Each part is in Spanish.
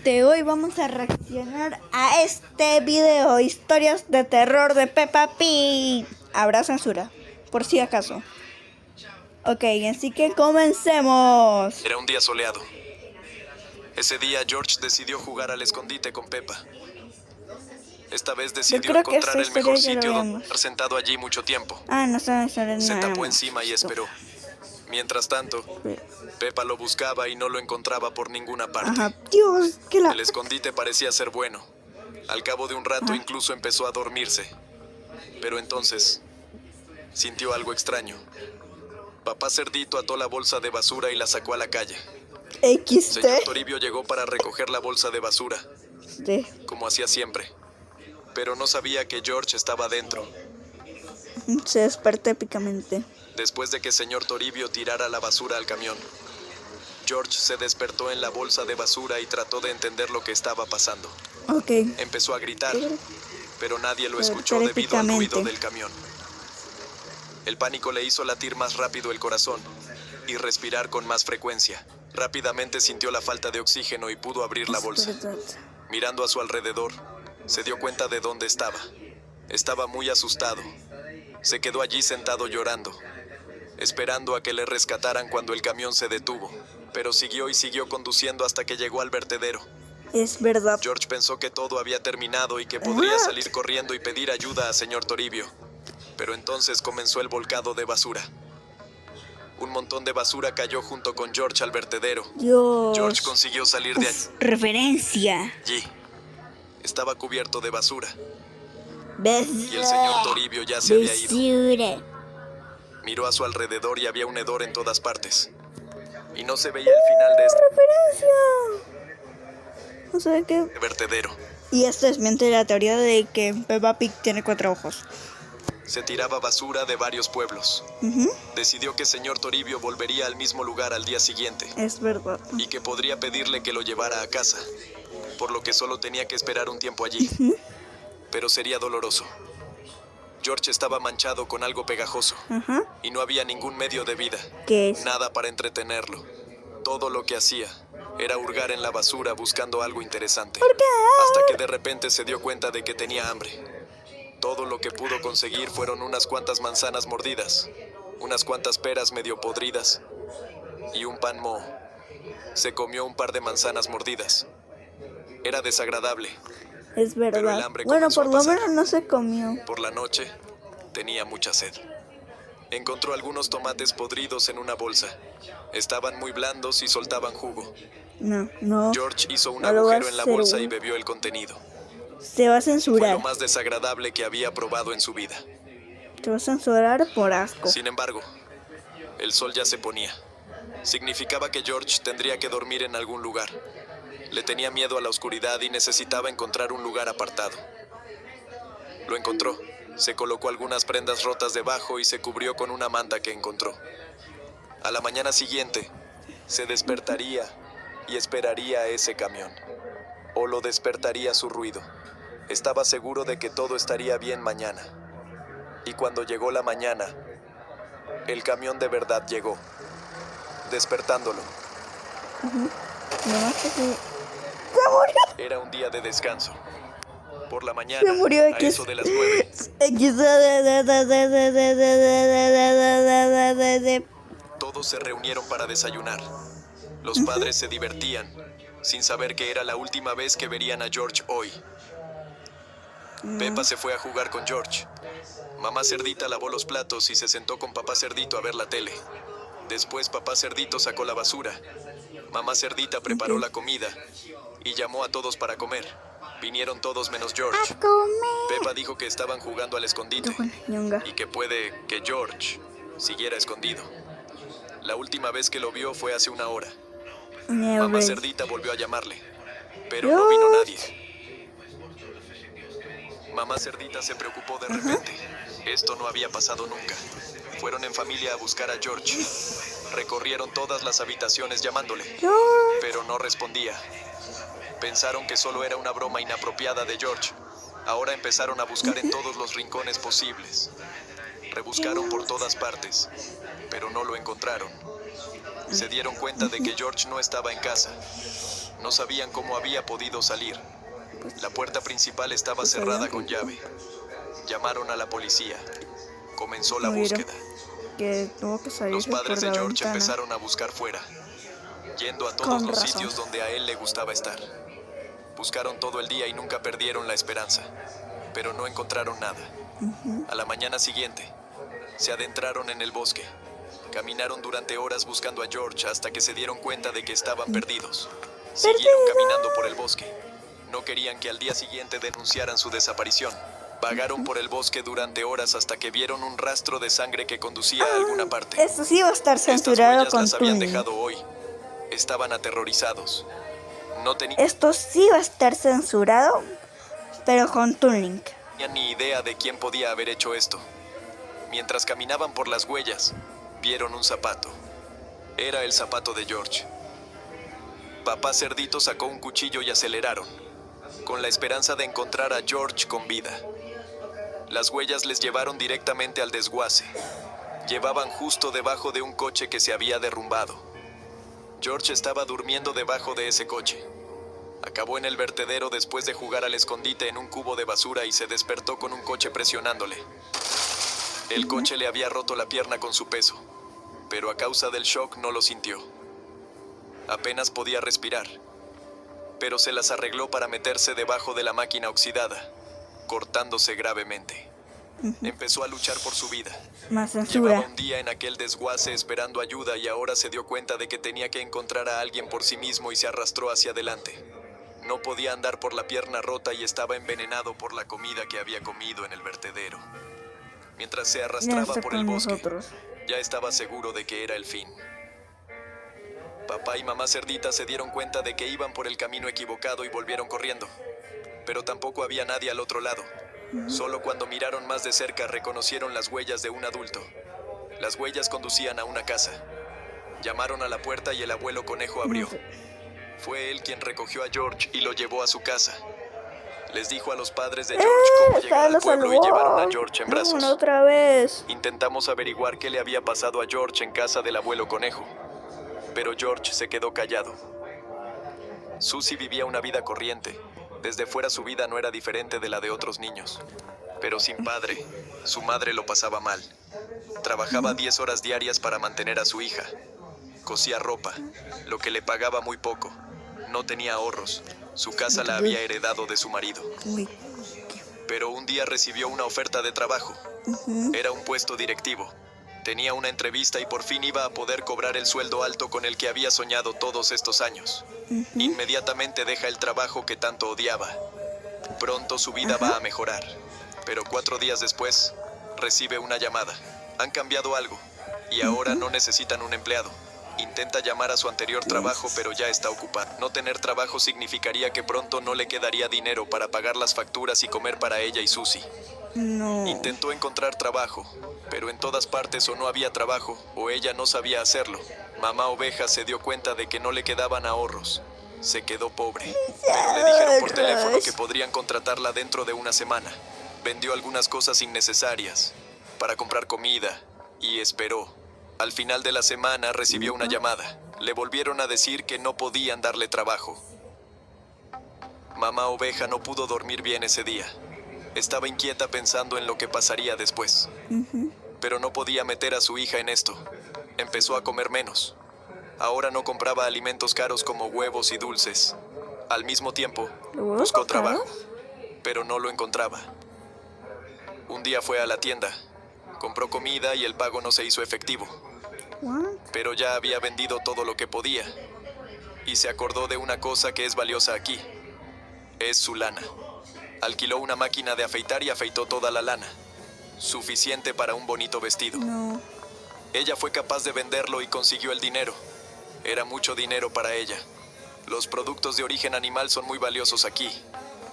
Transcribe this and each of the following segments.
Hoy vamos a reaccionar a este video, historias de terror de Peppa Pig. Habrá censura, por si acaso. Ok, así que comencemos. Era un día soleado. Ese día George decidió jugar al escondite con Peppa. Esta vez decidió creo que encontrar esta el mejor historia ya sitio lo donde vimos. estar sentado allí mucho tiempo. No saben Se nada. tapó encima y esperó. Mientras tanto, Peppa lo buscaba y no lo encontraba por ninguna parte. Ajá, Dios, que la... El escondite parecía ser bueno. Al cabo de un rato incluso empezó a dormirse. Pero entonces sintió algo extraño. Papá Cerdito ató la bolsa de basura y la sacó a la calle. Señor Toribio llegó para recoger la bolsa de basura, como hacía siempre. Pero no sabía que George estaba dentro. Se despertó épicamente. Después de que señor Toribio tirara la basura al camión, George se despertó en la bolsa de basura y trató de entender lo que estaba pasando. Empezó a gritar, pero nadie lo escuchó debido al ruido del camión. El pánico le hizo latir más rápido el corazón y respirar con más frecuencia. Rápidamente sintió la falta de oxígeno y pudo abrir la bolsa. Mirando a su alrededor, se dio cuenta de dónde estaba. Estaba muy asustado. Se quedó allí sentado llorando, esperando a que le rescataran cuando el camión se detuvo. Pero siguió y siguió conduciendo hasta que llegó al vertedero. Es verdad. George pensó que todo había terminado y que podría salir corriendo y pedir ayuda a señor Toribio. Pero entonces comenzó el volcado de basura. Un montón de basura cayó junto con George al vertedero. Dios. George consiguió salir de allí. Referencia. Allí estaba cubierto de basura. Y Y el señor Toribio ya se había ido. Miró a su alrededor y había un hedor en todas partes. Y no se veía el final de referencia. No sé qué. Vertedero. Y esto es miente la teoría de que Peppa Pig tiene 4 ojos. Se tiraba basura de varios pueblos. Decidió que señor Toribio volvería al mismo lugar al día siguiente. Es verdad. Y que podría pedirle que lo llevara a casa, por lo que solo tenía que esperar un tiempo allí. Pero sería doloroso. George estaba manchado con algo pegajoso. Y no había ningún medio de vida. ¿Qué es? Nada para entretenerlo. Todo lo que hacía era hurgar en la basura buscando algo interesante. ¿Por qué? Hasta que de repente se dio cuenta de que tenía hambre. Todo lo que pudo conseguir fueron unas cuantas manzanas mordidas, unas cuantas peras medio podridas y un pan moho. Se comió un par de manzanas mordidas. Era desagradable. Es verdad. Pero el hambre bueno, comenzó por a lo pasar. menos no se comió. Por la noche, tenía mucha sed. Encontró algunos tomates podridos en una bolsa. Estaban muy blandos y soltaban jugo. No. George hizo un No lo va a agujero en la hacer, bolsa y bebió el contenido. Se va a Fue censurar. lo más desagradable que había probado en su vida. Te va a censurar por asco. Sin embargo, el sol ya se ponía. Significaba que George tendría que dormir en algún lugar. Le tenía miedo a la oscuridad y necesitaba encontrar un lugar apartado. Lo encontró. Se colocó algunas prendas rotas debajo y se cubrió con una manta que encontró. A la mañana siguiente, se despertaría y esperaría a ese camión. O lo despertaría su ruido. Estaba seguro de que todo estaría bien mañana. Y cuando llegó la mañana, el camión de verdad llegó, despertándolo. Nomás que se murió. Era un día de descanso. Por la mañana, Se murió a eso de las 9, todos se reunieron para desayunar. Los padres se divertían, sin saber que era la última vez que verían a George hoy. Peppa se fue a jugar con George. Mamá Cerdita lavó los platos y se sentó con papá Cerdito a ver la tele. Después papá Cerdito sacó la basura. Mamá Cerdita preparó la comida y llamó a todos para comer. Vinieron todos menos George. Peppa dijo que estaban jugando al escondite y que puede que George siguiera escondido. La última vez que lo vio fue hace una hora. Mamá Cerdita volvió a llamarle, pero no vino nadie. Mamá Cerdita se preocupó de repente. Esto no había pasado nunca. Fueron en familia a buscar a George. Recorrieron todas las habitaciones llamándole, pero no respondía. Pensaron que solo era una broma inapropiada de George. Ahora empezaron a buscar en todos los rincones posibles. Rebuscaron por todas partes, pero no lo encontraron. Se dieron cuenta de que George no estaba en casa. No sabían cómo había podido salir. La puerta principal estaba cerrada con llave. Llamaron a la policía. Comenzó la búsqueda. Que tuvo que salir Los padres por de la George ventana. empezaron a buscar fuera, yendo a todos Con los razón. sitios donde a él le gustaba estar. Buscaron todo el día y nunca perdieron la esperanza, pero no encontraron nada. A la mañana siguiente, se adentraron en el bosque. Caminaron durante horas buscando a George hasta que se dieron cuenta de que estaban perdidos. Siguieron caminando por el bosque. No querían que al día siguiente denunciaran su desaparición. Vagaron por el bosque durante horas hasta que vieron un rastro de sangre que conducía a alguna parte. Esto sí va a estar Estas censurado huellas con las habían Toon Link. dejado hoy. Estaban aterrorizados. No tenían Esto sí va a estar censurado, pero con Toon Link. ni idea de quién podía haber hecho esto. Mientras caminaban por las huellas, vieron un zapato. Era el zapato de George. Papá Cerdito sacó un cuchillo y aceleraron, con la esperanza de encontrar a George con vida. Las huellas les llevaron directamente al desguace. Llevaban justo debajo de un coche que se había derrumbado. George estaba durmiendo debajo de ese coche. Acabó en el vertedero después de jugar al escondite en un cubo de basura y se despertó con un coche presionándole. El coche le había roto la pierna con su peso, pero a causa del shock no lo sintió. Apenas podía respirar, pero se las arregló para meterse debajo de la máquina oxidada, cortándose gravemente. Empezó a luchar por su vida. Más Llevaba censura. un día en aquel desguace esperando ayuda y ahora se dio cuenta de que tenía que encontrar a alguien por sí mismo y se arrastró hacia adelante. No podía andar por la pierna rota y estaba envenenado por la comida que había comido en el vertedero. Mientras se Ya arrastraba está por el con bosque, nosotros. ya estaba seguro de que era el fin. Papá y mamá Cerdita se dieron cuenta de que iban por el camino equivocado y volvieron corriendo. Pero tampoco había nadie al otro lado. Solo cuando miraron más de cerca reconocieron las huellas de un adulto. Las huellas conducían a una casa. Llamaron a la puerta y el abuelo conejo abrió. Fue él quien recogió a George y lo llevó a su casa. Les dijo a los padres de George cómo llegar al Lo pueblo y salvó. llevaron a George en Bueno, brazos. otra vez. Intentamos averiguar qué le había pasado a George en casa del abuelo conejo, pero George se quedó callado. Susie vivía una vida corriente. Desde fuera su vida no era diferente de la de otros niños. Pero sin padre, su madre lo pasaba mal. Trabajaba 10 horas diarias para mantener a su hija. Cosía ropa, lo que le pagaba muy poco. No tenía ahorros. Su casa la había heredado de su marido. Uy. Pero un día recibió una oferta de trabajo. Era un puesto directivo. Tenía una entrevista y por fin iba a poder cobrar el sueldo alto con el que había soñado todos estos años. Inmediatamente deja el trabajo que tanto odiaba. Pronto su vida va a mejorar. Pero 4 días después, recibe una llamada. Han cambiado algo y ahora no necesitan un empleado. Intenta llamar a su anterior trabajo, pero ya está ocupado. No tener trabajo significaría que pronto no le quedaría dinero para pagar las facturas y comer para ella y Susie. No. Intentó encontrar trabajo, pero en todas partes o no había trabajo o ella no sabía hacerlo. Mamá Oveja se dio cuenta de que no le quedaban ahorros. Se quedó pobre, pero le dijeron por teléfono que podrían contratarla dentro de una semana. Vendió algunas cosas innecesarias para comprar comida y esperó. Al final de la semana recibió una llamada. Le volvieron a decir que no podían darle trabajo. Mamá Oveja no pudo dormir bien ese día. Estaba inquieta pensando en lo que pasaría después. Pero no podía meter a su hija en esto. Empezó a comer menos. Ahora no compraba alimentos caros como huevos y dulces. Al mismo tiempo, buscó trabajo, pero no lo encontraba. Un día fue a la tienda, compró comida y el pago no se hizo efectivo. Pero ya había vendido todo lo que podía. Y se acordó de una cosa que es valiosa aquí. Es su lana. Alquiló una máquina de afeitar y afeitó toda la lana. Suficiente para un bonito vestido. No. Ella fue capaz de venderlo y consiguió el dinero. Era mucho dinero para ella. Los productos de origen animal son muy valiosos aquí.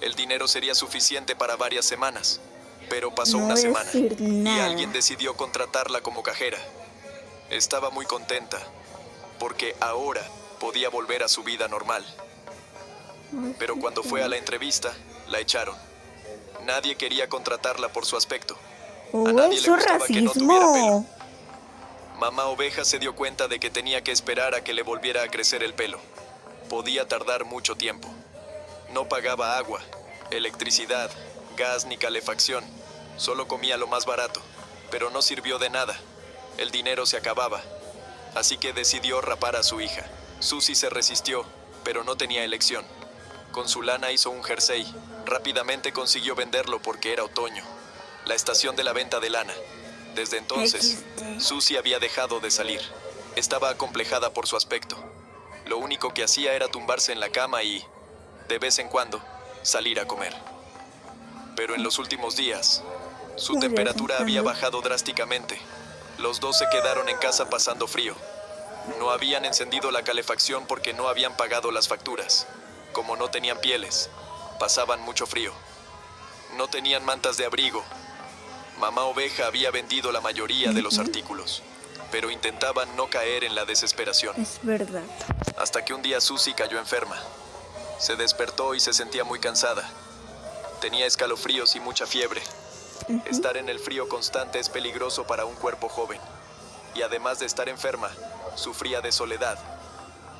El dinero sería suficiente para varias semanas. Pero pasó una semana y alguien decidió contratarla como cajera. Estaba muy contenta, porque ahora podía volver a su vida normal. Pero cuando fue a la entrevista, la echaron. Nadie quería contratarla por su aspecto. A nadie le gustaba que no tuviera pelo. Mamá Oveja se dio cuenta de que tenía que esperar a que le volviera a crecer el pelo. Podía tardar mucho tiempo. No pagaba agua, electricidad, gas ni calefacción. Solo comía lo más barato, pero no sirvió de nada. El dinero se acababa, así que decidió rapar a su hija. Susie se resistió, pero no tenía elección. Con su lana hizo un jersey. Rápidamente consiguió venderlo porque era otoño, la estación de la venta de lana. Desde entonces, Susie había dejado de salir. Estaba acomplejada por su aspecto. Lo único que hacía era tumbarse en la cama y, de vez en cuando, salir a comer. Pero en los últimos días, su temperatura había bajado drásticamente. Los dos se quedaron en casa pasando frío. No habían encendido la calefacción porque no habían pagado las facturas. Como no tenían pieles, pasaban mucho frío. No tenían mantas de abrigo. Mamá Oveja había vendido la mayoría de los artículos, pero intentaban no caer en la desesperación. Es verdad. Hasta que un día Susie cayó enferma. Se despertó y se sentía muy cansada. Tenía escalofríos y mucha fiebre. Estar en el frío constante es peligroso para un cuerpo joven. Y además de estar enferma, sufría de soledad.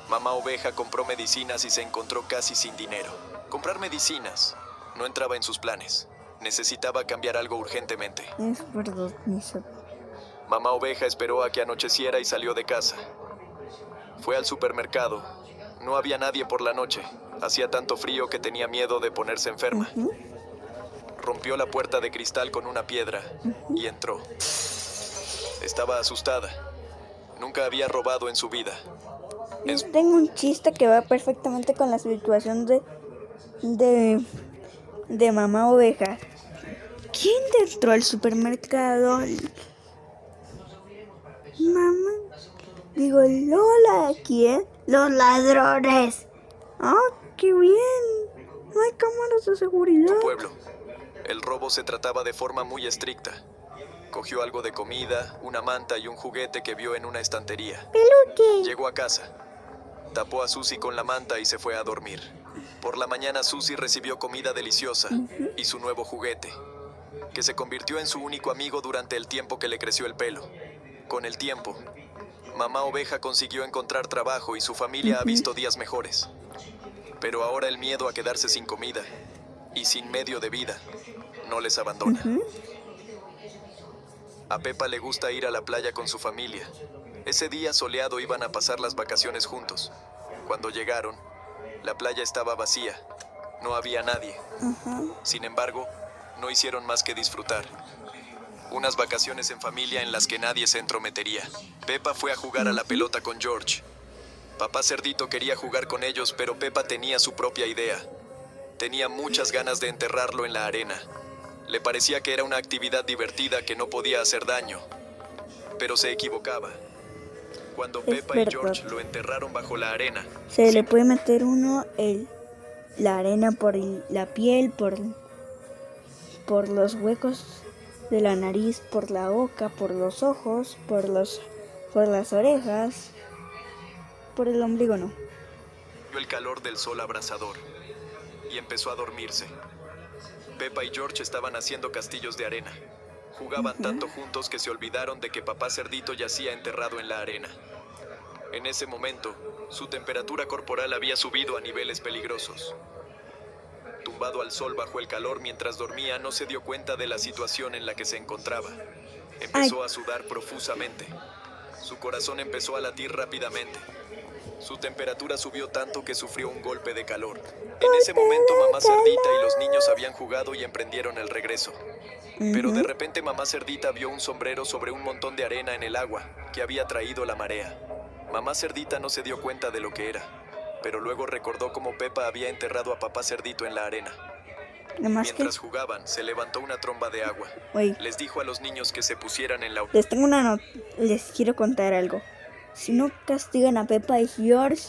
Mamá Oveja compró medicinas y se encontró casi sin dinero. Comprar medicinas no entraba en sus planes. Necesitaba cambiar algo urgentemente. Es verdad, Misa. Mamá Oveja esperó a que anocheciera y salió de casa. Fue al supermercado. No había nadie por la noche. Hacía tanto frío que tenía miedo de ponerse enferma. Rompió la puerta de cristal con una piedra y entró. Estaba asustada. Nunca había robado en su vida. Tengo un chiste que va perfectamente con la situación de Mamá Oveja. ¿Quién entró al supermercado? Mamá. Digo, Lola, ¿quién? Los ladrones. ¡Ah, qué bien! No hay cámaras de seguridad. Su pueblo. El robo se trataba de forma muy estricta. Cogió algo de comida, una manta y un juguete que vio en una estantería. Peluque. Llegó a casa. Tapó a Susie con la manta y se fue a dormir. Por la mañana Susie recibió comida deliciosa y su nuevo juguete, que se convirtió en su único amigo durante el tiempo que le creció el pelo. Con el tiempo, Mamá Oveja consiguió encontrar trabajo y su familia ha visto días mejores. Pero ahora el miedo a quedarse sin comida y sin medio de vida no les abandona. A Peppa le gusta ir a la playa con su familia. Ese día soleado iban a pasar las vacaciones juntos. Cuando llegaron, la playa estaba vacía. No había nadie. Sin embargo, no hicieron más que disfrutar. Unas vacaciones en familia en las que nadie se entrometería. Peppa fue a jugar a la pelota con George. Papá Cerdito quería jugar con ellos, pero Peppa tenía su propia idea. Tenía muchas ganas de enterrarlo en la arena. Le parecía que era una actividad divertida que no podía hacer daño. Pero se equivocaba. Cuando Peppa y George lo enterraron bajo la arena, se le puede meter la arena por la piel, por los huecos de la nariz, por la boca, por los ojos, por las orejas, por el ombligo no. El calor del sol abrasador y empezó a dormirse. Peppa y George estaban haciendo castillos de arena. Jugaban tanto juntos que se olvidaron de que papá Cerdito yacía enterrado en la arena. En ese momento, su temperatura corporal había subido a niveles peligrosos. Tumbado al sol bajo el calor mientras dormía, no se dio cuenta de la situación en la que se encontraba. Empezó a sudar profusamente. Su corazón empezó a latir rápidamente. Su temperatura subió tanto que sufrió un golpe de calor. En ese momento, Mamá Cerdita y los niños habían jugado y emprendieron el regreso. Pero de repente Mamá Cerdita vio un sombrero sobre un montón de arena en el agua que había traído la marea. Mamá Cerdita no se dio cuenta de lo que era, pero luego recordó cómo Peppa había enterrado a Papá Cerdito en la arena. Mientras jugaban, se levantó una tromba de agua. Les dijo a los niños que se pusieran en la... Les quiero contar algo. Si no castigan a Peppa y George,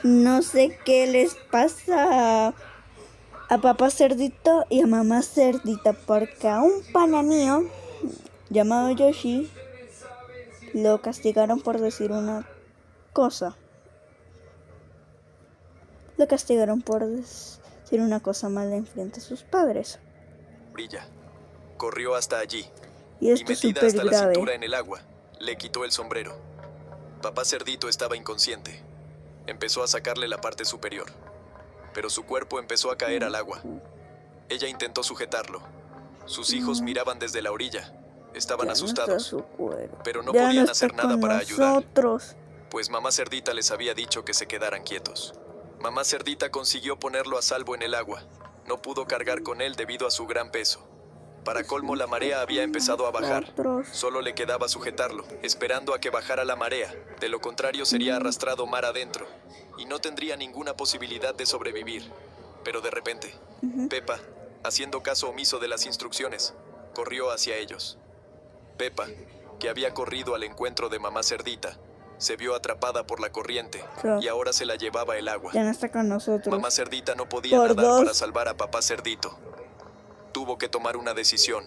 no sé qué les pasa a Papá Cerdito y a Mamá Cerdita, porque a un pana mío llamado Yoshi lo castigaron por decir una cosa. Lo castigaron por decir una cosa mala enfrente a sus padres. Brilla. Corrió hasta allí y esto es metida hasta grave. La cintura en el agua, le quitó el sombrero. Papá Cerdito estaba inconsciente. Empezó a sacarle la parte superior, pero su cuerpo empezó a caer al agua. Ella intentó sujetarlo. Sus hijos miraban desde la orilla. Estaban asustados, pero no podían hacer nada para ayudar, pues mamá cerdita les había dicho que se quedaran quietos. Mamá cerdita consiguió ponerlo a salvo en el agua. No pudo cargar con él debido a su gran peso. Para colmo, la marea había empezado a bajar. Solo le quedaba sujetarlo, esperando a que bajara la marea. De lo contrario, sería arrastrado mar adentro y no tendría ninguna posibilidad de sobrevivir. Pero de repente, Pepa, haciendo caso omiso de las instrucciones, corrió hacia ellos. Pepa, que había corrido al encuentro de mamá cerdita, se vio atrapada por la corriente y ahora se la llevaba el agua. Ya no está con nosotros. Mamá cerdita no podía nadar para salvar a papá cerdito. Tuvo que tomar una decisión,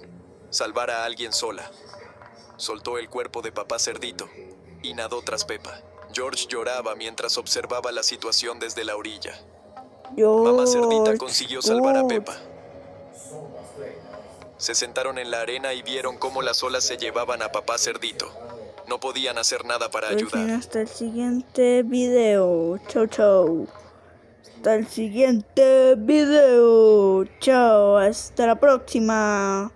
salvar a alguien sola. Soltó el cuerpo de papá cerdito y nadó tras Pepa. George lloraba mientras observaba la situación desde la orilla. Mamá cerdita consiguió salvar a Pepa. Se sentaron en la arena y vieron cómo las olas se llevaban a papá cerdito. No podían hacer nada para ayudar. Hasta el siguiente video. Chau, chau. Hasta el siguiente video. Chao, hasta la próxima.